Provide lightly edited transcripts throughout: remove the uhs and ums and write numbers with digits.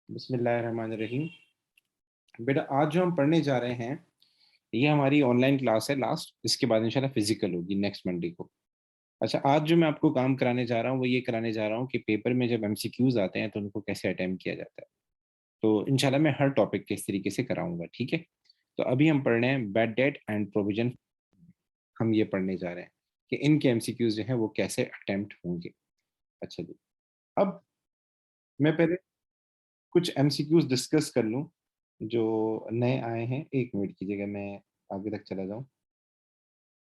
बिस्मिल्लाहिर्रहमानिर्रहीम। बेटा आज जो हम पढ़ने जा रहे हैं ये हमारी ऑनलाइन क्लास है लास्ट। इसके बाद इंशाल्लाह फिजिकल होगी नेक्स्ट मंडे को। अच्छा, आज जो मैं आपको काम कराने जा रहा हूँ वो ये कराने जा रहा हूँ कि पेपर में जब एमसीक्यूज आते हैं तो उनको कैसे अटेम्प्ट किया जाता है। तो इंशाल्लाह मैं हर टॉपिक के इस तरीके से कराऊंगा, ठीक है। तो अभी हम पढ़ रहे हैं बैड डेट एंड प्रोविजन। हम ये पढ़ने जा रहे हैं कि इनके एमसीक्यूज जो है वो कैसे अटेम्प्ट होंगे। अच्छा जी, अब मैं पहले कुछ एमसीक्यूज डिस्कस कर लूँ जो नए आए हैं। एक मिनट कीजिएगा, मैं आगे तक चला जाऊँ,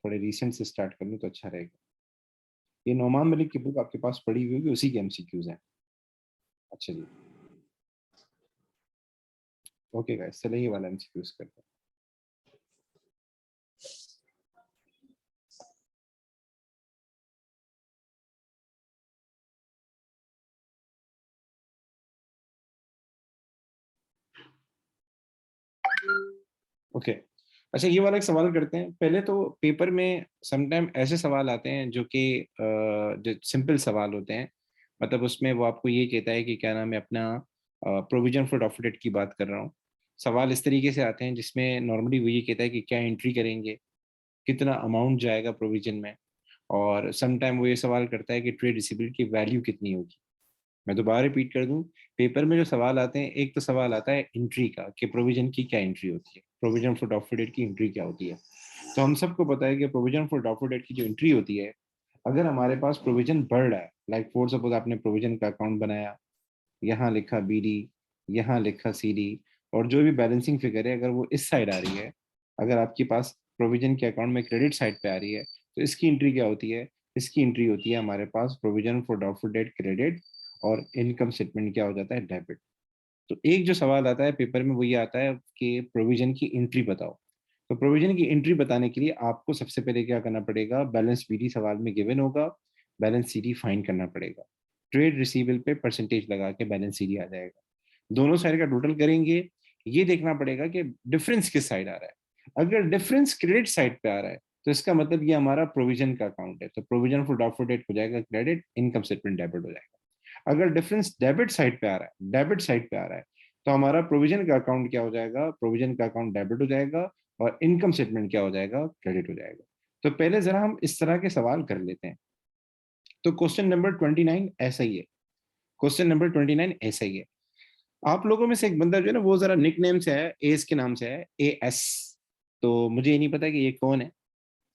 थोड़े रीसेंट से स्टार्ट कर लूँ तो अच्छा रहेगा। ये नोमान मलिक की बुक आपके पास पड़ी हुई होगी, उसी के एमसीक्यूज हैं। अच्छा जी, ओके गाइस, चलिए ये वाला एमसीक्यूज करते हैं। ओके, अच्छा ये वाला एक सवाल करते हैं पहले। तो पेपर में समटाइम ऐसे सवाल आते हैं जो कि जो सिंपल सवाल होते हैं। मतलब उसमें वो आपको ये कहता है कि क्या नाम है अपना प्रोविजन फॉर डॉफिडेट की बात कर रहा हूँ। सवाल इस तरीके से आते हैं जिसमें नॉर्मली वो ये कहता है कि क्या एंट्री करेंगे, कितना अमाउंट जाएगा प्रोविजन में, और समटाइम वो ये सवाल करता है कि ट्रेड रिसीवेबल की वैल्यू कितनी होगी। मैं दोबारा रिपीट कर दूं, पेपर में जो सवाल आते हैं, एक तो सवाल आता है एंट्री का कि प्रोविजन की क्या एंट्री होती है, प्रोविजन फॉर डॉफिडेट की एंट्री क्या होती है। तो हम सबको पता है कि प्रोविजन फॉर डॉफिडेट की जो एंट्री होती है, अगर हमारे पास प्रोविजन बढ़ रहा है, लाइक फॉर सपोज आपने प्रोविजन का अकाउंट बनाया, यहाँ लिखा बीडी, यहाँ लिखा सीडी, और जो भी बैलेंसिंग फिगर है अगर वो इस साइड आ रही है, अगर आपके पास प्रोविजन के अकाउंट में क्रेडिट साइड पे आ रही है, तो इसकी एंट्री क्या होती है? इसकी एंट्री होती है हमारे पास provision for doubtful debt credit, और इनकम स्टेटमेंट क्या हो जाता है? डेबिट। तो एक जो सवाल आता है पेपर में वो ये आता है कि प्रोविजन की एंट्री बताओ। तो प्रोविजन की एंट्री बताने के लिए आपको सबसे पहले क्या करना पड़ेगा? बैलेंस बीडी सवाल में गिवन होगा, बैलेंस सीडी फाइंड करना पड़ेगा। ट्रेड रिसीवेबल पे परसेंटेज लगा के बैलेंस सीडी आ जाएगा। दोनों साइड का टोटल करेंगे, ये देखना पड़ेगा कि डिफरेंस किस साइड आ रहा है। अगर डिफरेंस क्रेडिट साइड पे आ रहा है तो इसका मतलब ये हमारा प्रोविजन का अकाउंट है, तो प्रोविजन फॉर डाउटफुल डेट हो जाएगा क्रेडिट, इनकम स्टेटमेंट डेबिट हो जाएगा। अगर डिफरेंस डेबिट साइड पे आ रहा है, डेबिट साइड पे आ रहा है, तो हमारा प्रोविजन का अकाउंट क्या हो जाएगा? प्रोविजन का अकाउंट डेबिट हो जाएगा, और इनकम स्टेटमेंट क्या हो जाएगा? क्रेडिट हो जाएगा। तो पहले जरा हम इस तरह के सवाल कर लेते हैं। तो क्वेश्चन नंबर 29 ऐसा ही है। क्वेश्चन नंबर 29 ऐसा ही है। आप लोगों में से एक बंदा जो है ना वो जरा निक नेम से है, एस के नाम से है, ए एस। तो मुझे ये नहीं पता कि ये कौन है,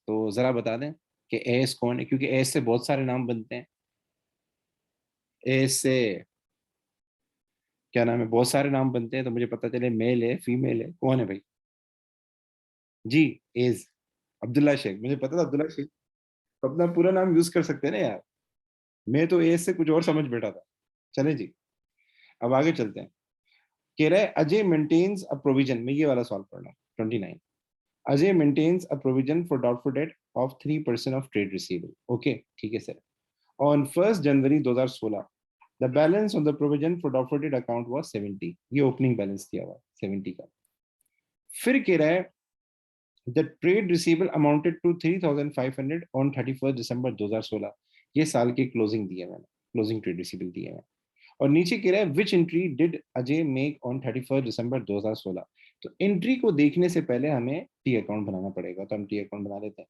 तो जरा बता दें कि एस कौन है, क्योंकि एस से बहुत सारे नाम बनते हैं। एस से क्या नाम है, बहुत सारे नाम बनते हैं, तो मुझे पता चले मेल है फीमेल है, कौन है भाई? जी, एज अब्दुल्ला शेख, मुझे पता था अब्दुल्ला शेख। तो अपना पूरा नाम यूज कर सकते हैं ना यार। मैं तो एज से कुछ और समझ बैठा था। चले जी, अब आगे चलते हैं। कह रहा है अजय मेंटेन्स अ प्रोविजन, में ये वाला सवाल पढ़ रहा हूँ 29। Ajay maintains a provision for doubtful debt of 3% of trade receivable. Okay, ठीक है sir. On 1st January 2016, the balance on the provision for doubtful debt account was 70। ये ओपनिंग बैलेंस दिया हुआ 70 का। फिर कह रहा है the trade receivable amounted to 3,500 on 31st December 2016। ये साल की क्लोजिंग दी है मैंने, क्लोजिंग ट्रेड रिसीवेबल दी है। और नीचे कह रहा है which entry did Ajay make on 31st December 2016। तो एंट्री को देखने से पहले हमें टी अकाउंट बनाना पड़ेगा, तो हम टी अकाउंट बना लेते हैं।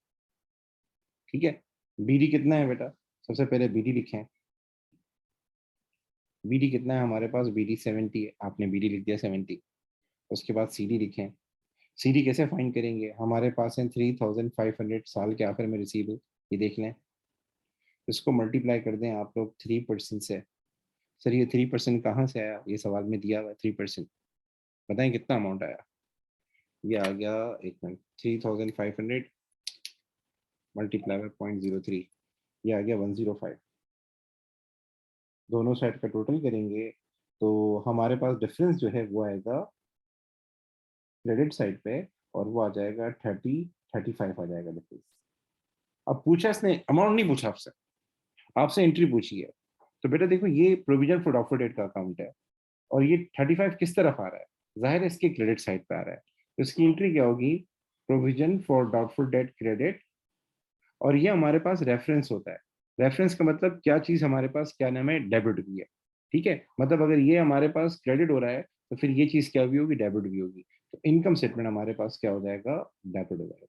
ठीक है, बीडी कितना है बेटा? सबसे पहले बीडी लिखें। बीडी कितना है हमारे पास? बीडी 70 है, आपने बीडी लिख दिया 70। उसके बाद सीडी लिखें। सीडी कैसे फाइंड करेंगे? हमारे पास है 3,500 साल के आखिर में रिसीवेबल, ये देख लें। इसको मल्टीप्लाई कर दें आप लोग 3% से। सर ये 3% कहाँ से आया? ये सवाल में दिया हुआ है 3%। बताएं कितना अमाउंट आया? ये आ गया, एक मिनट, 3,500 मल्टीप्लाई बाय 0.03, ये आ गया 105। दोनों साइड का टोटल करेंगे तो हमारे पास डिफरेंस जो है वो आएगा क्रेडिट साइड पे, और वो आ जाएगा 35 आ जाएगा डिफरेंस। अब पूछा इसने, अमाउंट नहीं पूछा आपसे, आपसे एंट्री पूछी है। तो बेटा देखो, ये प्रोविजन फॉर डाउटफुल डेट का अकाउंट है, और ये 35 किस तरफ आ रहा है? जाहिर है इसके क्रेडिट साइड पे आ रहा है, तो इसकी एंट्री क्या होगी? Provision for doubtful debt credit, और ये हमारे पास रेफरेंस होता है। रेफरेंस का मतलब क्या चीज हमारे पास क्या नाम है? डेबिट की है। ठीक है, मतलब अगर ये हमारे पास क्रेडिट हो रहा है तो फिर ये चीज क्या भी होगी, डेबिट भी होगी। तो इनकम स्टेटमेंट हमारे पास क्या हो जाएगा, डेबिट हो जाएगा,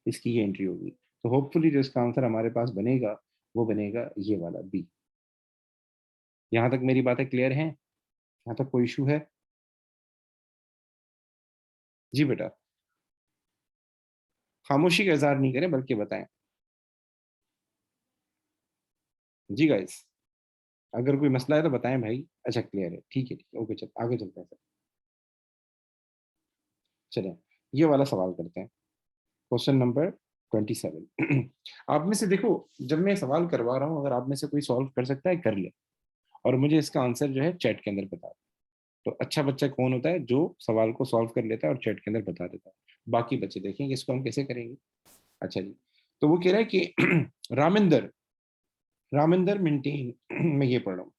इसकी ये एंट्री होगी। तो होपफुली जो इसका आंसर हमारे पास बनेगा वो बनेगा ये वाला बी। यहाँ तक मेरी बातें क्लियर हैं? यहाँ तक कोई इशू है? जी बेटा, खामोशी का इजहार नहीं करें बल्कि बताएं। जी गाइस, अगर कोई मसला है तो बताएं भाई। अच्छा क्लियर है, ठीक है ठीक है, ओके, चल आगे चलते हैं सर। चलें, ये वाला सवाल करते हैं, क्वेश्चन नंबर 27। आप में से देखो, जब मैं सवाल करवा रहा हूँ, अगर आप में से कोई सॉल्व कर सकता है कर ले, और मुझे इसका आंसर जो है चैट के अंदर बता दे। तो अच्छा बच्चा कौन होता है, जो सवाल को सॉल्व कर लेता है और चैट के अंदर बता देता है। बाकी बच्चे देखेंगे इसको हम कैसे करेंगे। अच्छा जी, तो वो कह रहा है कि रामिंदर रामिंदर मेंटेन मैं ये पढ़ रहा हूँ,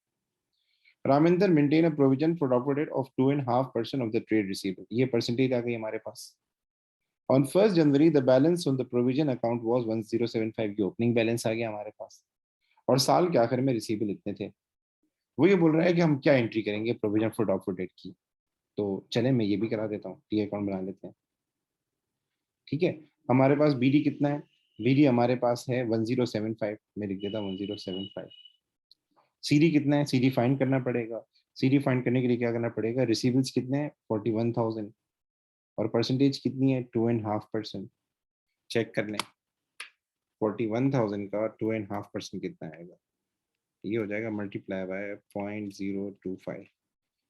Raminder maintain a provision for doctor of 2.5% of the trade receivable. ये परसेंटेज आ गई हमारे पास। On 1 January the balance on the provision account was 1075। ये ओपनिंग बैलेंस आ गया हमारे पास, और साल के आखिर में रिसीवेबल इतने थे। वो ये बोल रहा है कि हम क्या एंट्री करेंगे प्रोविजन फॉर डॉक्टर डेट की। तो चले मैं ये भी करा देता हूँ, टी अकाउंट बना लेते हैं। ठीक है, हमारे पास बीडी कितना है, बीडी हमारे पास है 1075, मैं लिख देता हूँ 1075। सीडी कितना है, सीडी फाइंड करना पड़ेगा। सीडी फाइंड करने के लिए क्या करना पड़ेगा, रिसीवेबल्स कितने हैं 41,000, और परसेंटेज कितनी है 2.5%। चेक कर लें, 41,000 का 2.5% कितना आएगा। ये हो जाएगा मल्टीप्लाई बाय 0.025,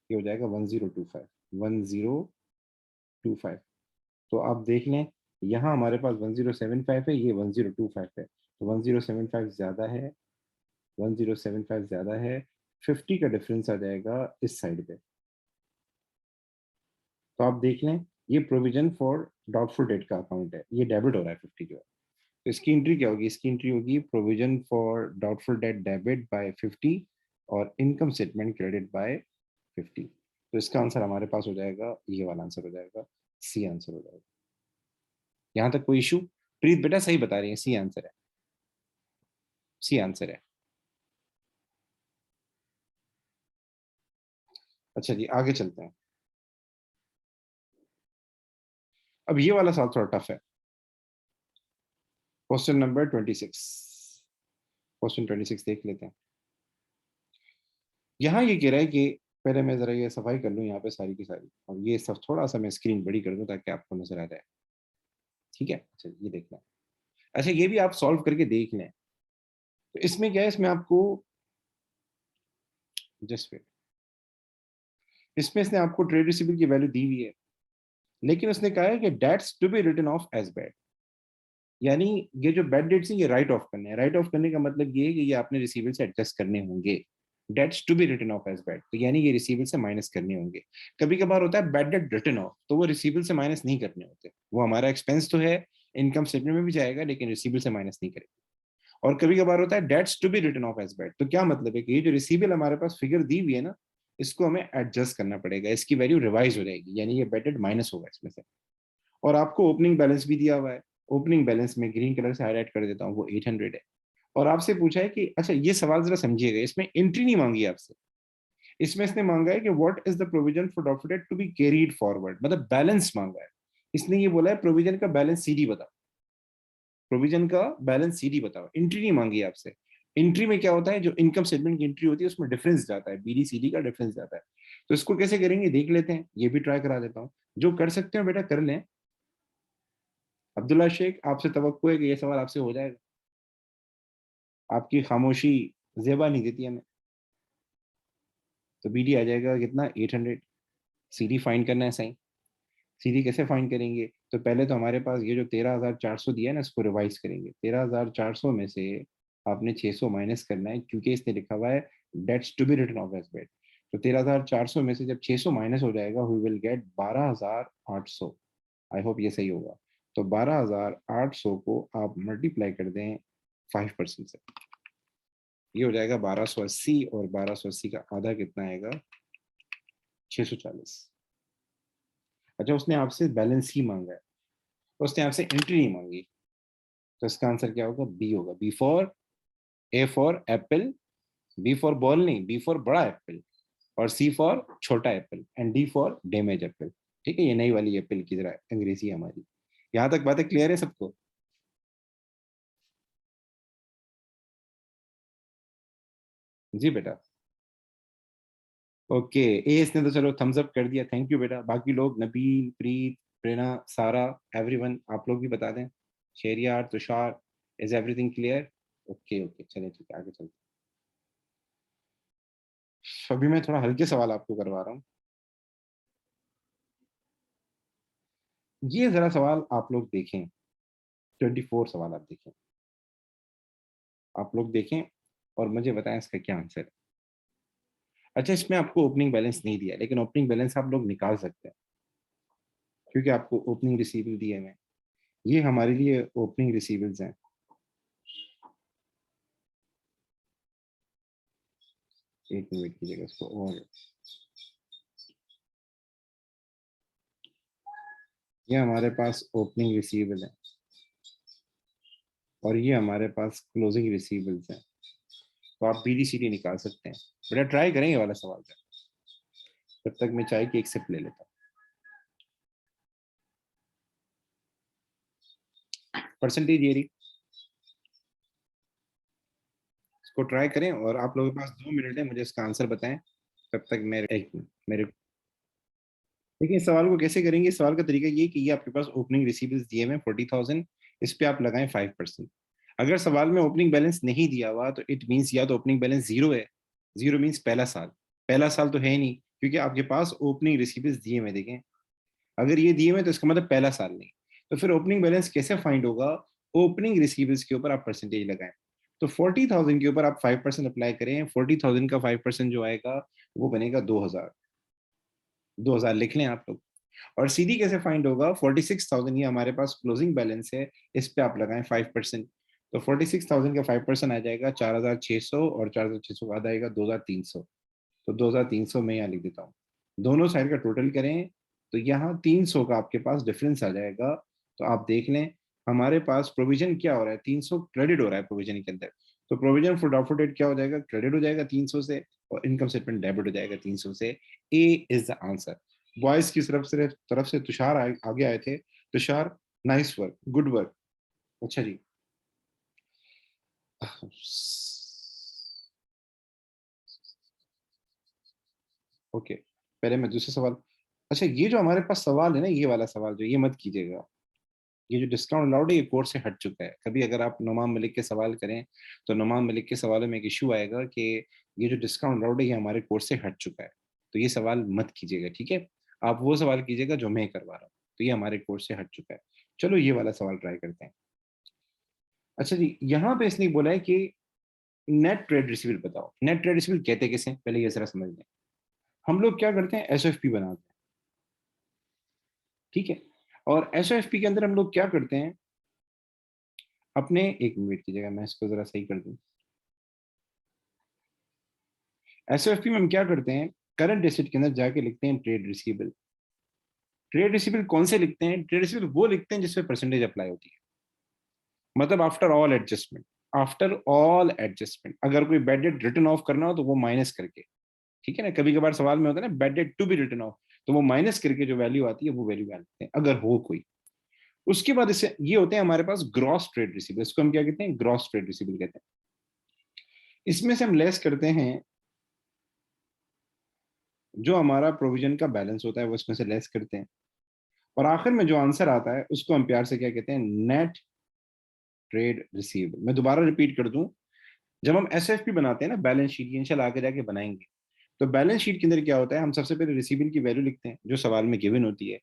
ये हो जाएगा 1025, 1025। तो आप देख लें, यहाँ हमारे पास 1075 है, ये 1025 है, तो 1075 ज़्यादा है, 1075 ज़्यादा है। 50 का डिफरेंस आ जाएगा इस साइड पे। तो आप देख लें, ये प्रोविजन फॉर डाउटफुल डेट का अकाउंट है, ये डेबिट हो रहा है 50 जो है। तो इसकी एंट्री क्या होगी, इसकी एंट्री होगी provision for doubtful date debit bye 50, और इनकम स्टेटमेंट क्रेडिट बाय 50। तो इसका आंसर हमारे पास हो जाएगा, ये वाला आंसर हो जाएगा, सी आंसर हो जाएगा। यहाँ तक कोई इशू? प्रीत बेटा सही बता रही है, सी आंसर है, सी आंसर है। अच्छा जी, आगे चलते हैं। अब ये वाला सवाल थोड़ा टफ है। क्वेश्चन नंबर 26, क्वेश्चन 26 देख लेते हैं। यहाँ ये कह रहा है कि पहले मैं जरा ये सफाई कर लूँ यहाँ पे सारी की सारी, और ये सब थोड़ा सा मैं स्क्रीन बड़ी कर दूँ ताकि आपको नजर आ जाए। ठीक है, अच्छा ये देखना है। अच्छा ये भी आप सॉल्व करके देख लें। तो इसमें क्या है, इसमें आपको जस्ट वेट, इसमें इसने आपको ट्रेड रिसीवेबल की वैल्यू दी हुई है, लेकिन उसने कहा है कि debts to be written off as bad. यानी ये जो बैड डेट्स हैं ये राइट ऑफ करने हैं। राइट ऑफ करने का मतलब ये है कि ये आपने रिसीवेबल से एडजस्ट करने होंगे। Debts to be written off as bad, तो यानी ये रिसीवेबल से माइनस करने होंगे। कभी कभार होता है बैड डेट रिटन ऑफ, तो वो रिसीवेबल से माइनस नहीं करने होते, वो हमारा एक्सपेंस तो है, इनकम स्टेटमेंट में भी जाएगा, लेकिन रिसीवेबल से माइनस नहीं करेगा। और कभी कभार होता है debts to be written off as bad, तो क्या मतलब है कि ये जो रिसीवेबल हमारे पास फिगर दी हुई है ना, इसको हमें एडजस्ट करना पड़ेगा, इसकी वैल्यू रिवाइज हो जाएगी, यानी ये बैड डेट माइनस होगा इसमें से। और आपको ओपनिंग बैलेंस भी दिया हुआ है, ओपनिंग बैलेंस में ग्रीन कलर से हाईलाइट कर देता हूँ, वो 800 है। और आपसे पूछा है कि अच्छा ये सवाल जरा समझिएगा, इसमें एंट्री नहीं मांगी आपसे, इसमें इसने मांगा है कि what is the provision for document to be carried forward, मतलब बैलेंस मांगा है। इसने ये बोला है प्रोविजन का बैलेंस सीडी बताओ, प्रोविजन का बैलेंस सीडी बताओ, एंट्री नहीं मांगी आपसे। एंट्री में क्या होता है, जो इनकम स्टेटमेंट की एंट्री होती है उसमें डिफरेंस जाता है, बीडी सीडी का डिफरेंस जाता है। तो इसको कैसे करेंगे देख लेते हैं, ये भी ट्राई करा देता हूँ। जो कर सकते हो बेटा कर लें। अब्दुल्ला शेख, आपसे तवक्को है कि ये सवाल आपसे हो जाएगा, आपकी खामोशी जेबा नहीं देती हमें। तो बीडी आ जाएगा कितना, 800। सीडी फाइंड करना है सही, सीडी कैसे फाइंड करेंगे, तो पहले तो हमारे पास ये जो 13,400 दिया है ना, इसको रिवाइज करेंगे। 13,400 में से आपने 600 माइनस करना है, क्योंकि इसने लिखा हुआ है debts to be written off as bad. तो 13,400 में से जब 600 माइनस हो जाएगा, we will get 12,800। I hope ये सही होगा। तो 12,800 को आप मल्टीप्लाई कर दें 5% से, ये हो जाएगा 1280, और 1280 का आधा कितना आएगा, 640। अच्छा उसने आपसे बैलेंस ही मांगा है, तो उसने आपसे एंट्री नहीं मांगी, तो इसका आंसर क्या होगा, बी होगा। B for, A for apple, B for ball नहीं, बी फॉर बड़ा एप्पल, और सी फॉर छोटा apple, and D for damage apple. ठीक है, ये नई वाली एप्पल की जरा अंग्रेजी है हमारी। यहाँ तक बातें क्लियर है सबको? जी बेटा। ओके, एस ने तो चलो थम्स अप कर दिया, थैंक यू बेटा। बाकी लोग, नबील, प्रीत, प्रेरणा, सारा, एवरीवन, आप लोग भी बता दें। Sheriyar, Tushar, is everything clear? Okay okay, चलिए ठीक है, आगे चलते हैं। अभी मैं थोड़ा हल्के सवाल आपको करवा रहा हूँ। ये जरा सवाल आप लोग देखें, 24 सवाल आप देखें, आप लोग देखें और मुझे बताएं इसका क्या आंसर है। अच्छा, इसमें आपको ओपनिंग बैलेंस नहीं दिया, लेकिन ओपनिंग बैलेंस आप लोग निकाल सकते हैं, क्योंकि आपको ओपनिंग रिसीवेबल दिए हुए हैं। ये हमारे लिए ओपनिंग रिसीवेबल्स हैं। एक मिनट कीजिएगा इसको, और ये हमारे पास ओपनिंग रिसीवेबल है, और ये हमारे पास क्लोजिंग रिसीवेबल्स हैं। तो आप BDCD निकाल सकते हैं। बेटा ट्राई करें ये वाला सवाल का। तब तक मैं चाय की एक सिप ले लेता हूँ। परसेंटेज ये रही, इसको ट्राई करें, और आप लोगों के पास 2 मिनट है, मुझे इसका आंसर बताएं। तब तक मेरे एक मिनट मेरे देखिए, इस सवाल को कैसे करेंगे। इस सवाल का तरीका ये कि ये आपके पास ओपनिंग रिसीवेबल्स दिए हुए हैं 40,000, इस पे आप लगाएं 5%। अगर सवाल में ओपनिंग बैलेंस नहीं दिया हुआ तो इट मीन्स या तो ओपनिंग बैलेंस जीरो है। जीरो मीन्स पहला साल, पहला साल तो है ही नहीं, क्योंकि आपके पास ओपनिंग रिसीवेबल्स दिए हुए देखें। अगर ये दिए हुए तो इसका मतलब पहला साल नहीं। तो फिर ओपनिंग बैलेंस कैसे फाइंड होगा? ओपनिंग रिसीवेबल्स के ऊपर आप परसेंटेज लगाएं। तो 40,000 के ऊपर आप 5% अप्लाई करें, 40,000 का 5% जो आएगा वो बनेगा 2,000। 2,000 लिख लें आप लोग। और सीडी कैसे फाइंड होगा? 46,000 ये हमारे पास क्लोजिंग बैलेंस है, इस पे आप लगाएं 5%। तो 46,000 का 5% आ जाएगा 4,600, और 4,600 बाद आएगा 2,300। तो 2,300 मैं यहाँ लिख देता हूँ। दोनों साइड का टोटल करें तो यहाँ 300 का आपके पास डिफरेंस आ जाएगा। तो आप देख लें, हमारे पास प्रोविजन क्या हो रहा है, 300 क्रेडिट हो रहा है प्रोविजन के अंदर। तो प्रोविजन फॉर डॉफर डेट क्या हो जाएगा? क्रेडिट हो जाएगा 300 से, और इनकम स्टेटमेंट डेबिट हो जाएगा 300 से। ए इज द आंसर। बॉयज की तरफ से तुषार आगे आए थे। Tushar, nice work, good work. अच्छा जी। ओके, पहले मैं दूसरे सवाल। अच्छा, ये जो हमारे पास सवाल है ना, ये वाला सवाल जो, ये मत कीजिएगा। ये जो डिस्काउंट अलाउड है ये कोर्स से हट चुका है। कभी अगर आप नुमान मलिक के सवाल करें तो नुमान मलिक के सवालों में एक इशू आएगा कि ये जो डिस्काउंट अलाउड है ये हमारे कोर्स से हट चुका है। तो ये सवाल मत कीजिएगा, ठीक है? आप वो सवाल कीजिएगा जो मैं करवा रहा हूँ। तो ये हमारे कोर्स से हट चुका है। चलो ये वाला सवाल ट्राई करते हैं। अच्छा जी, यहाँ पे इसने बोला है कि नेट ट्रेड रिसीवेबल बताओ। नेट ट्रेड रिसीवेबल कहते किसे, पहले ये जरा समझ लें। हम लोग क्या करते हैं, SFP बनाते हैं, ठीक है? और SFP के अंदर हम लोग क्या करते हैं, अपने, एक मिनट की जगह मैं इसको जरा सही कर दूं। SFP में हम क्या करते हैं, करंट एसेट के अंदर जाके लिखते हैं ट्रेड रिसीवेबल। ट्रेड रिसीवेबल कौन से लिखते हैं? ट्रेड रिसीवेबल वो लिखते हैं जिसपे परसेंटेज अप्लाई होती है। मतलब after all adjustment, after all adjustment, अगर कोई बैड डेट रिटर्न ऑफ करना हो तो वो माइनस करके, ठीक है ना? कभी कभार सवाल में होता है ना, bad debt to be written off, तो वो माइनस करके जो वैल्यू आती है वो वैल्यू डालते हैं, अगर हो कोई। उसके बाद इससे ये होते हैं हमारे पास ग्रॉस ट्रेड रिसीवेबल। इसको हम क्या कहते हैं? ग्रॉस ट्रेड रिसीवेबल कहते हैं। इसमें से हम लेस करते हैं जो हमारा प्रोविजन का बैलेंस होता है, वो इसमें से लेस करते हैं, और आखिर में जो आंसर आता है उसको हम प्यार से क्या कहते हैं? Net trade receivable. मैं दोबारा रिपीट कर दूं, जब हम SFP बनाते हैं ना, बैलेंस शीट, इंशाल्लाह आगे जाके बनाएंगे, तो बैलेंस शीट के अंदर क्या होता है, हम सबसे पहले रिसीवेबल की वैल्यू लिखते हैं जो सवाल में गिवन होती है।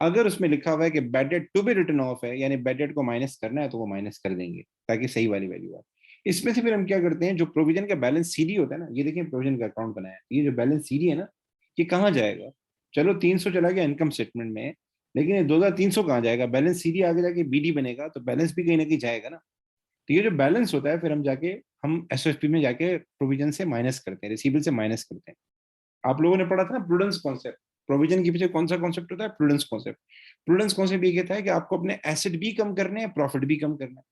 अगर उसमें लिखा हुआ है कि bad debt to be written off है, यानी बैड डेट को माइनस करना है, तो वो माइनस कर देंगे ताकि सही वाली वैल्यू आए। इसमें से फिर हम क्या करते हैं, जो प्रोविजन का बैलेंस सीडी होता है ना, ये देखिए प्रोविजन का अकाउंट बनाया है, ये जो बैलेंस सीडी है ना, ये कहाँ जाएगा? चलो 300 चला गया इनकम स्टेटमेंट में, लेकिन ये 2,300 कहाँ जाएगा? बैलेंस सीडी आगे जाके BD बनेगा, तो बैलेंस भी कहीं ना कहीं जाएगा ना। तो ये जो बैलेंस होता है, फिर हम जाके, हम SFP में जाके प्रोविजन से माइनस करते हैं, रिसीवेबल से माइनस करते हैं। आप लोगों ने पढ़ा था ना प्रूडेंस कॉन्सेप्ट, प्रोविजन के पीछे कौन सा कॉन्सेप्ट होता है? Prudence concept. प्रूडेंस कॉन्सेप्ट ये कहता है कि आपको अपने एसेट भी कम करने हैं, प्रॉफिट भी कम करना है।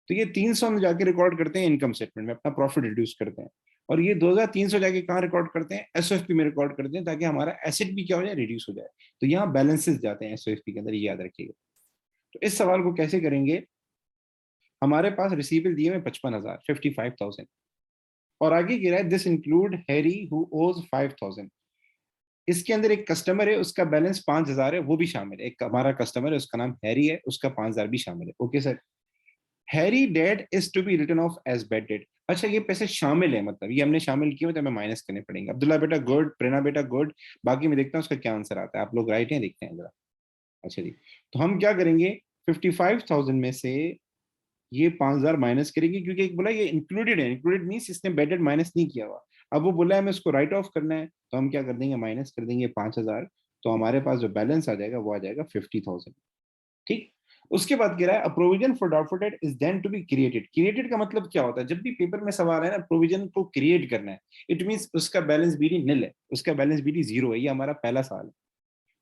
तो ये 300 में जाके रिकॉर्ड करते हैं इनकम स्टेटमेंट में, अपना प्रॉफिट रिड्यूस करते हैं। और ये 2300 जाके कहाँ रिकॉर्ड करते हैं, एसओएफपी में रिकॉर्ड करते हैं, ताकि हमारा एसेट भी क्या हो जाए, रिड्यूस हो जाए। तो यहाँ बैलेंसेस जाते हैं एसओएफपी के अंदर, ये याद रखिएगा। तो इस सवाल को कैसे करेंगे, हमारे पास रिसीवेबल दिए हुए 55,000, 55,000, और आगे गिरा है दिस इंक्लूड हैरी हु ओज 5,000। इसके अंदर एक कस्टमर है, उसका बैलेंस 5,000 है, वो भी शामिल है। एक हमारा कस्टमर है, उसका नाम हैरी है, उसका 5,000 भी शामिल है। Okay sir. हैरी debt is to be written off as bad debt. अच्छा, ये पैसे शामिल है, मतलब ये हमने शामिल किए हुए, तो हमें माइनस करने पड़ेंगे। अब्दुल्ला बेटा गुड, प्रेरणा बेटा गुड। बाकी मैं देखता हूँ उसका क्या आंसर आता है, आप लोग राइट हैं, देखते हैं जरा। अच्छा जी, तो हम क्या करेंगे, 55,000 में से ये 5,000 माइनस करेंगे, क्योंकि एक बोला ये इंक्लूडेड है, इंक्लूडेड मीन्स इसने बेडेड माइनस नहीं किया हुआ। अब वो बोला है हमें इसको राइट ऑफ करना है, तो हम क्या कर देंगे, माइनस कर देंगे 5,000। तो हमारे पास जो बैलेंस आ जाएगा वो आ जाएगा 50,000। ठीक। उसके बाद कह रहा है provision for doubtful debt is then to be created. Created का मतलब क्या होता है, जब भी पेपर में सवाल है ना, प्रोविजन को क्रिएट करना है, इट मीन्स उसका बैलेंस बीडी निल है, उसका बैलेंस बीडी जीरो है। ये हमारा पहला सवाल है।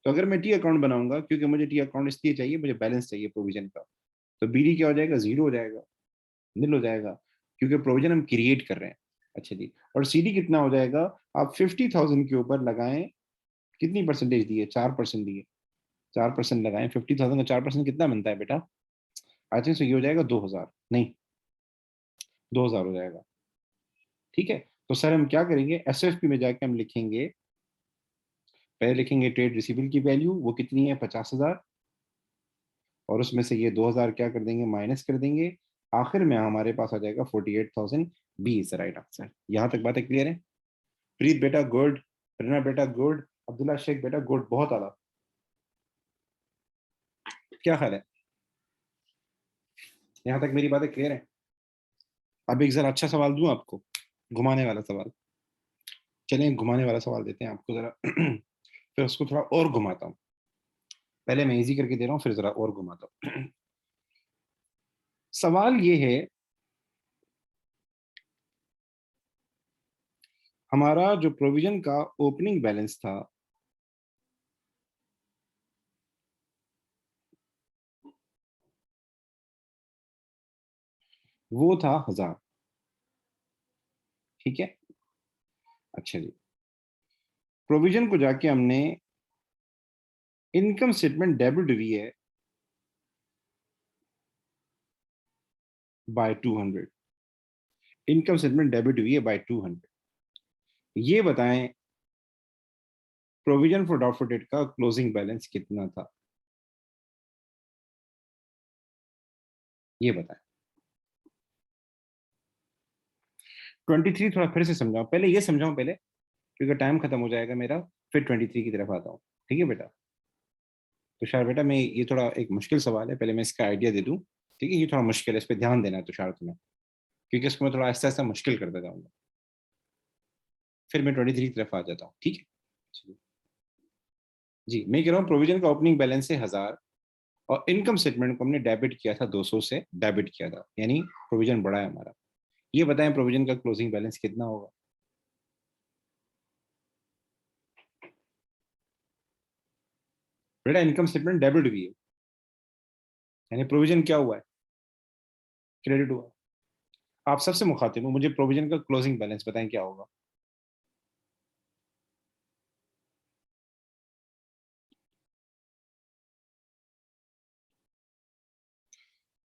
तो अगर मैं टी अकाउंट बनाऊंगा, क्योंकि मुझे टी अकाउंट इसलिए चाहिए, मुझे बैलेंस चाहिए प्रोविजन का, तो बीडी क्या हो जाएगा, जीरो हो जाएगा, निल हो जाएगा, क्योंकि प्रोविजन हम क्रिएट कर रहे हैं। अच्छा जी, और सीडी कितना हो जाएगा, आप 50,000 के ऊपर लगाएं, कितनी परसेंटेज दी है, 4% दी है, 4% लगाएं, 50,000 का 4% कितना बनता है बेटा, आई थिंक ये हो जाएगा 2,000, नहीं 2,000 हो जाएगा। ठीक है। तो सर हम क्या करेंगे, एसएफपी में जाके हम लिखेंगे, पहले लिखेंगे ट्रेड रिसीवेबल की वैल्यू, वो कितनी है, 50,000, और उसमें से ये 2,000 क्या कर देंगे, माइनस कर देंगे। आखिर में हमारे पास आ जाएगा 48,000। B is the right answer. यहाँ तक बातें क्लियर है। प्रीत बेटा गुड, प्रेरणा बेटा गुड, अब्दुल्ला शेख बेटा गुड, बहुत आला। क्या ख्याल है, यहाँ तक मेरी बातें क्लियर है। अब एक जरा अच्छा सवाल दूं आपको, घुमाने वाला सवाल। चलें घुमाने वाला सवाल देते हैं आपको जरा फिर उसको थोड़ा और घुमाता हूँ। पहले मैं इजी करके दे रहा हूँ, फिर जरा और घुमाता हूँ। सवाल ये है, हमारा जो प्रोविजन का ओपनिंग बैलेंस था, वो था 1,000। ठीक है। अच्छा जी, प्रोविजन को जाके हमने इनकम स्टेटमेंट डेबिट हुई है बाय 200। इनकम स्टेटमेंट डेबिट हुई है बाय 200। ये बताएं प्रोविजन फॉर डाउटफुल डेट का क्लोजिंग बैलेंस कितना था, ये बताएं। 23 थोड़ा फिर से समझाओ, पहले ये समझाओ पहले, क्योंकि टाइम खत्म हो जाएगा मेरा, फिर 23 की तरफ आता हूँ। ठीक है बेटा। तुषार बेटा, मैं ये थोड़ा एक मुश्किल सवाल है, पहले मैं इसका आइडिया दे दूं। ठीक है, ये थोड़ा मुश्किल है, इस पर ध्यान देना है तुषार तुम्हें, क्योंकि इसको मैं थोड़ा ऐसा ऐसा मुश्किल करता जाऊंगा, फिर मैं 23 की तरफ आ जाता हूँ। ठीक है। चलिए। जी, मैं कह रहा हूँ प्रोविजन का ओपनिंग बैलेंस है 1,000, और इनकम स्टेटमेंट को हमने डेबिट किया था 200 से, डेबिट किया था, यानी प्रोविजन बढ़ा है हमारा। ये बताएं प्रोविजन का क्लोजिंग बैलेंस कितना होगा। बेटा इनकम स्टेटमेंट डेबिट हुई है, यानी प्रोविजन क्या हुआ है, क्रेडिट हुआ है। आप सबसे मुखातिब हो, मुझे प्रोविजन का क्लोजिंग बैलेंस बताएं क्या होगा।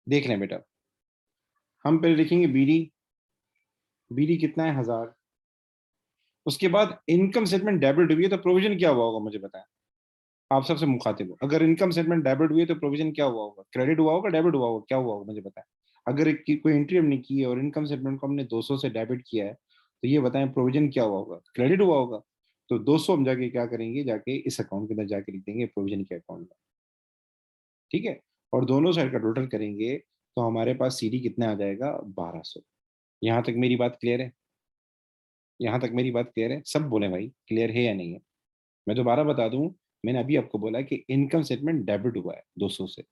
देख लें बेटा, हम पहले लिखेंगे बीडी, बीडी कितना है, 1,000। उसके बाद इनकम स्टेटमेंट डेबिट हुई है, तो प्रोविजन क्या हुआ होगा मुझे बताएं। आप सबसे मुखातिब हो, अगर इनकम स्टेटमेंट डेबिट हुई है तो प्रोविजन क्या हुआ होगा, क्रेडिट हुआ होगा, डेबिट हुआ होगा, क्या हुआ होगा मुझे बताएं। अगर कोई एंट्री हमने की है और इनकम स्टेटमेंट को हमने 200 से डेबिट किया है, तो ये बताएं प्रोविजन क्या हुआ होगा, क्रेडिट हुआ होगा। तो 200 हम जाके क्या करेंगे, जाके इस अकाउंट के अंदर जाके लिख देंगे प्रोविजन के अकाउंट में। ठीक है। और दोनों साइड का टोटल करेंगे, तो हमारे पास सीडी कितना आ जाएगा, 1,200। यहाँ तक मेरी बात क्लियर है, यहाँ तक मेरी बात क्लियर है, सब बोले भाई क्लियर है या नहीं है। मैं दोबारा बता दूं, मैंने अभी आपको बोला कि इनकम स्टेटमेंट डेबिट हुआ है 200 से,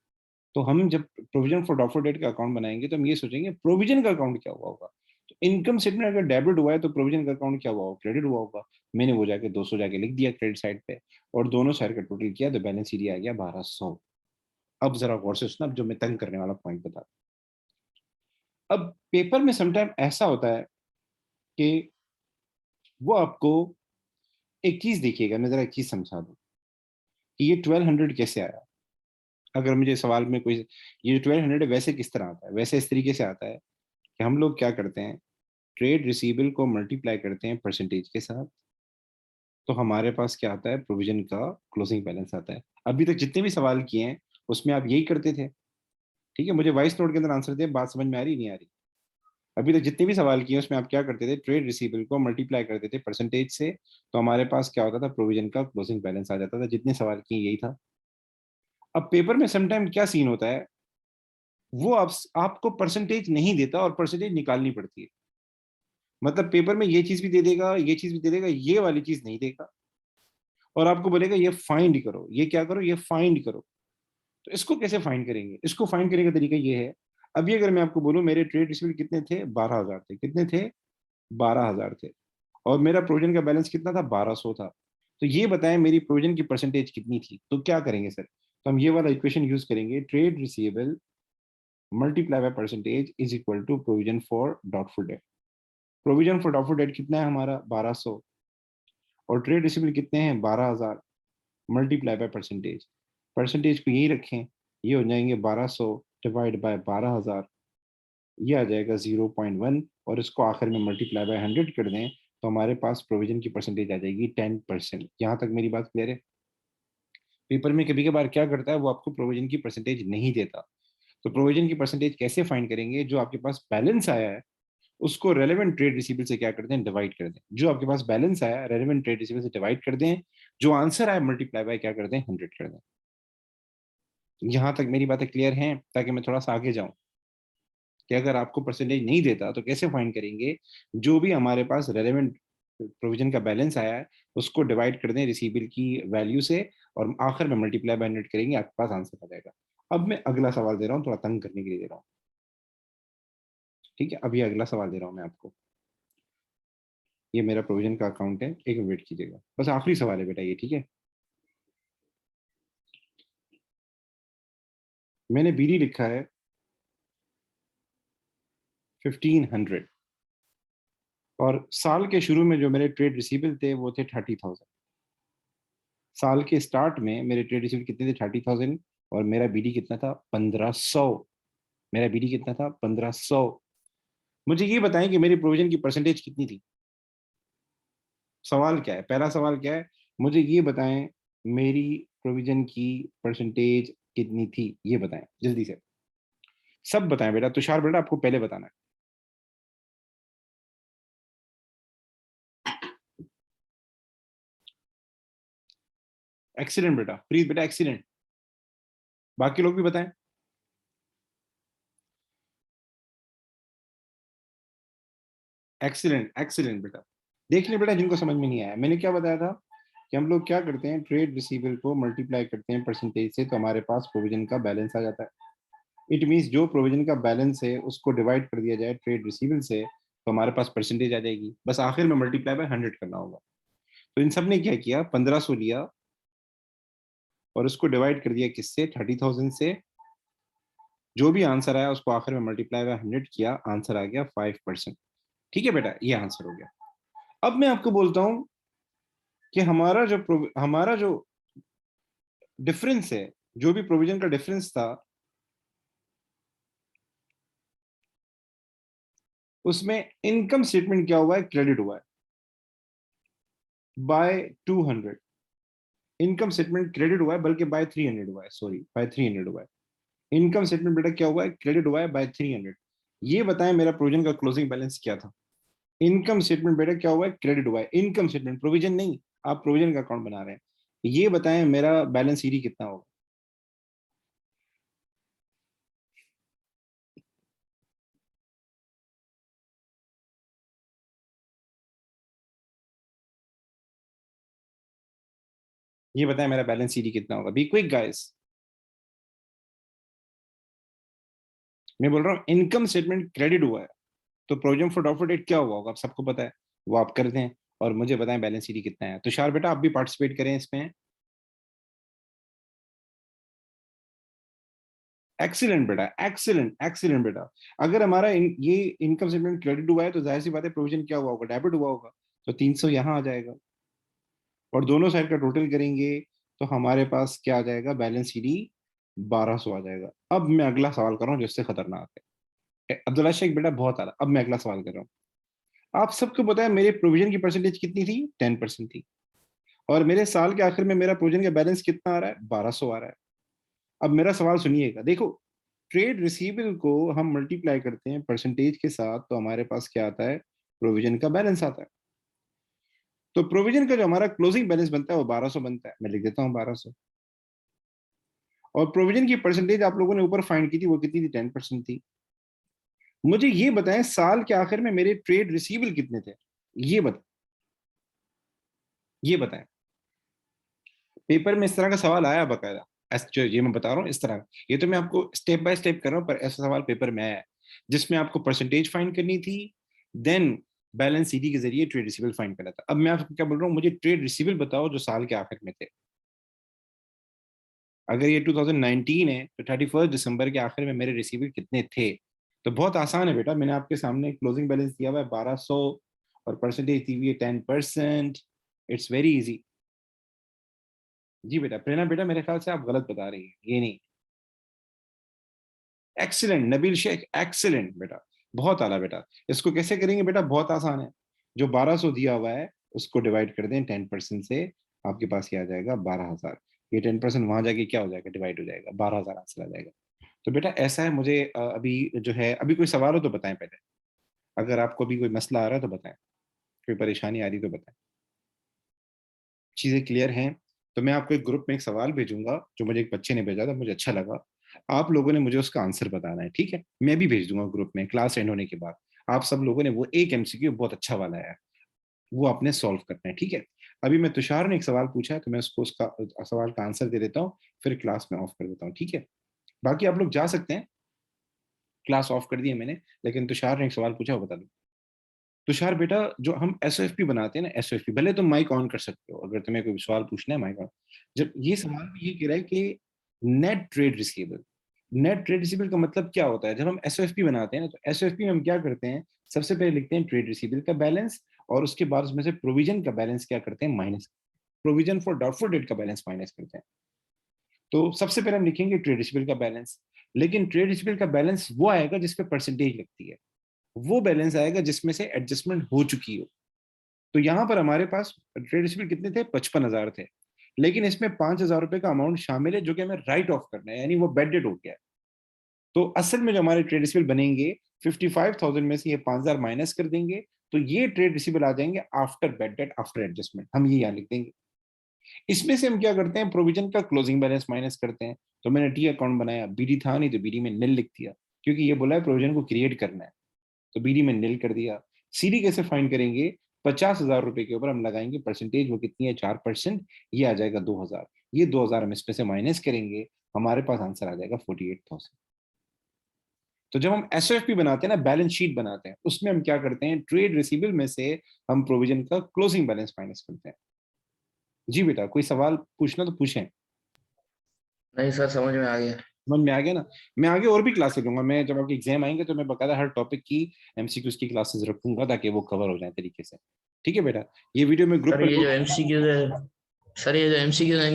तो हम जब प्रोविजन फॉर डॉफर डेट का अकाउंट बनाएंगे, तो हम ये सोचेंगे प्रोविजन का अकाउंट क्या हुआ होगा। तो इनकम स्टेटमेंट अगर डेबिट हुआ है, तो प्रोविजन का अकाउंट क्या हुआ होगा, क्रेडिट हुआ होगा। मैंने वो जाके 200 जाके लिख दिया क्रेडिट साइड पे, और दोनों साइड का टोटल किया, तो बैलेंस शीट आ गया 1,200। अब जरा गौर से सुना, अब जो मैं तंग करने वाला पॉइंट बता, अब पेपर में समटाइम ऐसा होता है कि वो आपको एक चीज देखिएगा, मैं जरा एक चीज समझा दूं कि ये 1200 कैसे आया। अगर मुझे सवाल में कोई, ये जो 1200 है वैसे किस तरह आता है, वैसे इस तरीके से आता है कि हम लोग क्या करते हैं, ट्रेड रिसीवेबल को मल्टीप्लाई करते हैं परसेंटेज के साथ, तो हमारे पास क्या आता है, प्रोविजन का क्लोजिंग बैलेंस आता है। अभी तक जितने भी सवाल किए हैं उसमें आप यही करते थे, ठीक है, मुझे वॉइस नोट के अंदर आंसर दे, बात समझ में आ रही नहीं आ रही। अभी तक जितने भी सवाल किए उसमें आप क्या करते थे, ट्रेड रिसीवेबल को मल्टीप्लाई करते थे परसेंटेज से, तो हमारे पास क्या होता था, प्रोविजन का क्लोजिंग बैलेंस आ जाता था। जितने सवाल किए यही था। अब पेपर में समटाइम क्या सीन होता है, वो आपको परसेंटेज नहीं देता और परसेंटेज निकालनी पड़ती है। मतलब पेपर में ये चीज भी दे देगा, ये चीज भी दे देगा, ये वाली चीज नहीं देगा, और आपको बोलेगा ये फाइंड करो, ये क्या करो, ये फाइंड करो। तो इसको कैसे फाइंड करेंगे, इसको फाइंड करने का तरीका ये है। अभी अगर मैं आपको बोलूं मेरे ट्रेड रिसीवेबल कितने थे, 12,000 थे, कितने थे, 12,000 थे, और मेरा प्रोविजन का बैलेंस कितना था, 1200 था, तो ये बताएं मेरी प्रोविजन की परसेंटेज कितनी थी। तो क्या करेंगे सर, तो हम ये वाला इक्वेशन यूज करेंगे, trade receivable multiply by percentage is equal to provision for doubtful debt. Provision for doubtful debt कितना है हमारा, 1200, और ट्रेड रिसीवेबल कितने हैं, 12,000, मल्टीप्लाई बाय परसेंटेज, परसेंटेज को यही रखें, ये हो जाएंगे 1200 डिवाइड बाय 12,000, ये आ जाएगा 0.1, और इसको आखिर में मल्टीप्लाई बाय 100 कर दें तो हमारे पास प्रोविजन की परसेंटेज आ जाएगी 10%। यहाँ तक मेरी बात क्लियर है। पेपर में कभी कभार क्या करता है, वो आपको प्रोविजन की परसेंटेज नहीं देता। तो प्रोविजन की परसेंटेज कैसे फाइंड करेंगे, जो आपके पास बैलेंस आया है उसको रेलेवेंट ट्रेड रिसीवेबल से क्या करते हैं, डिवाइड कर दें। जो आपके पास बैलेंस आया रेलेवेंट ट्रेड रिसीवेबल से डिवाइड कर दें, जो आंसर आया मल्टीप्लाई बाय क्या कर दें, 100 कर दें। यहाँ तक मेरी बातें क्लियर हैं, ताकि मैं थोड़ा सा आगे जाऊं कि अगर आपको परसेंटेज नहीं देता तो कैसे फाइंड करेंगे, जो भी हमारे पास रेलेवेंट प्रोविजन का बैलेंस आया है उसको डिवाइड कर दें रिसीवेबल की वैल्यू से, और आखिर में मल्टीप्लाई बाय 100 करेंगे, आपके पास आंसर आ जाएगा। अब मैं अगला सवाल दे रहा हूँ, थोड़ा तंग करने के लिए दे रहा हूँ, ठीक है। अभी अगला सवाल दे रहा हूँ मैं आपको। ये मेरा प्रोविजन का अकाउंट है, एक मिनट वेट कीजिएगा, बस आखिरी सवाल है बेटा ये, ठीक है। मैंने बीडी लिखा है 1500, और साल के शुरू में जो मेरे ट्रेड रिसीवेबल थे वो थे 30,000। साल के स्टार्ट में मेरे ट्रेड रिसीवेबल कितने थे, 30,000, और मेरा बीडी कितना था, 1500। मेरा बीडी कितना था, 1500। मुझे ये बताएं कि मेरी प्रोविजन की परसेंटेज कितनी थी। सवाल क्या है, पहला सवाल क्या है, मुझे ये बताएं मेरी प्रोविजन की परसेंटेज कितनी थी, ये बताएं जल्दी से। सब बताएं बेटा, तुषार बेटा आपको पहले बताना है। एक्सीलेंट बेटा, प्लीज बेटा एक्सीलेंट। बाकी लोग भी बताएं। एक्सीलेंट एक्सीलेंट बेटा। देख ले बेटा, जिनको समझ में नहीं आया, मैंने क्या बताया था कि हम लोग क्या करते हैं, ट्रेड रिसीवेबल को मल्टीप्लाई करते हैं परसेंटेज से, तो हमारे पास प्रोविजन का बैलेंस आ जाता है। इट मीन्स जो प्रोविजन का बैलेंस है उसको डिवाइड कर दिया जाए ट्रेड रिसीवेबल से, तो हमारे पास परसेंटेज आ जाएगी, बस आखिर में मल्टीप्लाई बाय 100 करना होगा। तो इन सब ने क्या किया, 1500 लिया और उसको डिवाइड कर दिया किससे, 30,000 से। जो भी आंसर आया उसको आखिर में मल्टीप्लाई बाय 100 किया, आंसर आ गया 5%। ठीक है बेटा, ये आंसर हो गया। अब मैं आपको बोलता हूं कि हमारा जो डिफरेंस है, जो भी प्रोविजन का डिफरेंस था, उसमें इनकम स्टेटमेंट क्या हुआ है, क्रेडिट हुआ है बाय 200। इनकम स्टेटमेंट क्रेडिट हुआ है, बल्कि बाय 300 हुआ है, सॉरी बाय 300 हुआ है। इनकम स्टेटमेंट बेटा क्या हुआ है, क्रेडिट हुआ है बाय 300। ये बताएं मेरा प्रोविजन का क्लोजिंग बैलेंस क्या था। इनकम स्टेटमेंट बेटा क्या हुआ है, क्रेडिट हुआ है, इनकम स्टेटमेंट, प्रोविजन नहीं। आप प्रोविजन का अकाउंट बना रहे हैं। ये बताएं मेरा बैलेंस सीडी कितना होगा। ये बताएं मेरा बैलेंस सीडी कितना होगा, बी क्विक गाइस। मैं बोल रहा हूँ इनकम स्टेटमेंट क्रेडिट हुआ है, तो प्रोविजन फॉर डॉफर डेट क्या हुआ होगा, आप सबको पता है, वो आप कर दें, और मुझे बताएं बैलेंस सीडी कितना है। तुषार बेटा आप भी पार्टिसिपेट करें इसमें। एक्सीलेंट बेटा, एक्सीलेंट एक्सीलेंट बेटा। अगर हमारा ये इनकम स्टेटमेंट क्रेडिट हुआ है तो जाहिर सी बात है प्रोविजन क्या हुआ होगा, डेबिट हुआ होगा। तो 300 यहाँ आ जाएगा, और दोनों साइड का टोटल करेंगे तो हमारे पास क्या आ जाएगा, बैलेंस ईडी 1200 आ जाएगा। अब मैं अगला सवाल कर रहा हूँ जिससे खतरनाक है। अब्दुल्ला शेख बेटा बहुत आला, अब मैं अगला सवाल कर रहा हूँ। आप सबको पता है मेरे प्रोविजन की परसेंटेज कितनी थी, 10% थी, और मेरे साल के आखिर में मेरा प्रोविजन का बैलेंस कितना आ रहा है, 1200 आ रहा है। अब मेरा सवाल सुनिएगा, देखो ट्रेड रिसीवेबल को हम मल्टीप्लाई करते हैं परसेंटेज के साथ, तो हमारे पास क्या आता है, प्रोविजन का बैलेंस आता है। तो प्रोविजन का जो हमारा क्लोजिंग बैलेंस बनता है वो 1200 बनता है, मैं लिख देता हूँ 1200। और प्रोविजन की परसेंटेज आप लोगों ने ऊपर फाइंड की थी, वो कितनी थी, 10% थी। मुझे ये बताएं साल के आखिर में मेरे ट्रेड रिसीवेबल कितने थे, ये बताएं, ये बताएं। पेपर में इस तरह का सवाल आया बकायदा, जो ये मैं बता रहा हूँ इस तरह, ये तो मैं आपको स्टेप बाय स्टेप कर रहा हूँ, पर ऐसा सवाल पेपर में आया है जिसमें आपको परसेंटेज फाइंड करनी थी, देन बैलेंस सीडी के जरिए ट्रेड रिसीवेबल फाइंड करना था। अब मैं आपको क्या बोल रहा हूँ, मुझे ट्रेड रिसीवेबल बताओ जो साल के आखिर में थे। अगर ये 2019 है तो 31 दिसंबर के आखिर में मेरे रिसीवेबल कितने थे। तो बहुत आसान है बेटा, मैंने आपके सामने क्लोजिंग बैलेंस दिया हुआ है 1200, और परसेंटेज दी हुई है 10%। It's very easy. जी बेटा, प्रेरणा बेटा मेरे ख्याल से आप गलत बता रही हैं, ये नहीं। एक्सीलेंट नबील शेख, एक्सीलेंट बेटा, बहुत आला बेटा। इसको कैसे करेंगे बेटा, बहुत आसान है। जो 1200 दिया हुआ है उसको डिवाइड कर दें 10% से, आपके पास ये आ जाएगा 12,000। ये 10% वहां जाके क्या हो जाएगा, डिवाइड हो जाएगा, 12,000 आंसर आ जाएगा। तो बेटा ऐसा है, मुझे अभी जो है, अभी कोई सवाल हो तो बताएं पहले, अगर आपको अभी कोई मसला आ रहा है तो बताएं, कोई परेशानी आ रही तो बताएं। चीजें क्लियर हैं? तो मैं आपको एक ग्रुप में एक सवाल भेजूंगा जो मुझे एक बच्चे ने भेजा था, मुझे अच्छा लगा। आप लोगों ने मुझे उसका आंसर बताना है, ठीक है? मैं भी भेज दूंगा ग्रुप में क्लास एंड होने के बाद। आप सब लोगों ने वो एक एमसीक्यू बहुत अच्छा वाला है, वो आपने सॉल्व करना है, ठीक है? अभी मैं तुषार ने एक सवाल पूछा है तो मैं उसको उसका सवाल का आंसर दे देता हूँ, फिर क्लास में ऑफ कर देता हूँ, ठीक है? बाकी आप लोग जा सकते हैं, क्लास ऑफ कर दी है मैंने, लेकिन तुषार ने एक सवाल पूछा, वो बता दो। तुषार बेटा, जो हम एसओएफपी बनाते हैं ना, एसओएफपी, भले तुम माइक ऑन कर सकते हो अगर तुम्हें कोई सवाल पूछना है, माइक ऑन। जब ये सवाल में ये कह रहा है कि net trade receivable, net trade receivable का मतलब क्या होता है, जब हम एसओएफपी बनाते हैं ना, तो एसओएफपी में हम क्या करते हैं, सबसे पहले लिखते हैं ट्रेड रिसीवेबल का बैलेंस, और उसके बाद उसमें से प्रोविजन का बैलेंस क्या करते हैं, minus, provision for doubtful date का बैलेंस माइनस करते हैं। तो सबसे पहले हम लिखेंगे ट्रेड रिसीवेबल का बैलेंस, लेकिन ट्रेड रिसीवेबल का बैलेंस वो आएगा जिसपे परसेंटेज लगती है, वो बैलेंस आएगा जिसमें से एडजस्टमेंट हो चुकी हो। तो यहां पर हमारे पास ट्रेड रिसीवेबल कितने थे, 55,000 थे, लेकिन इसमें 5,000 रुपए का अमाउंट शामिल है जो कि हमें राइट ऑफ करना है, यानी वो बेडेड हो गया है। तो असल में जो हमारे ट्रेड रिसीवेबल बनेंगे, 55,000 में से ये 5,000 माइनस कर देंगे, तो ये ट्रेड रिसीवेबल आ जाएंगे आफ्टर बेडेड, आफ्टर एडजस्टमेंट, हम ये यहाँ लिख देंगे। इसमें से हम क्या करते हैं, प्रोविजन का क्लोजिंग बैलेंस माइनस करते हैं। तो मैंने टी अकाउंट बनाया, बीडी था नहीं तो बीडी में निल लिख दिया, क्योंकि ये बोला है प्रोविजन को क्रिएट करना है, तो बीडी में निल कर दिया। सीडी कैसे फाइंड करेंगे, 50,000 रुपए के ऊपर हम लगाएंगे परसेंटेज, वो कितनी है, 4%, ये आ जाएगा 2,000। ये 2,000 हम इसमें से माइनस करेंगे, हमारे पास आंसर आ जाएगा 48,000। तो जब हम एसओएफपी बनाते हैं ना, बैलेंस शीट बनाते हैं, उसमें हम क्या करते हैं, ट्रेड रिसीवेबल में से हम प्रोविजन का क्लोजिंग बैलेंस माइनस करते हैं। जी बेटा, कोई सवाल पूछना तो पूछें। नहीं सर, समझ में आ गया। समझ में आ गया ना? मैं आगे और भी क्लासेस लूंगा, मैं जब आपके एग्जाम आएंगे तो मैं बकायदा हर टॉपिक की एमसीक्यूज की क्लासेस रखूंगा ताकि वो कवर हो जाए तरीके से। ठीक है बेटा, ये वीडियो मैं ग्रुप सर पर ये जो एमसीक्यूज है, सर ये जो एमसीक्यूज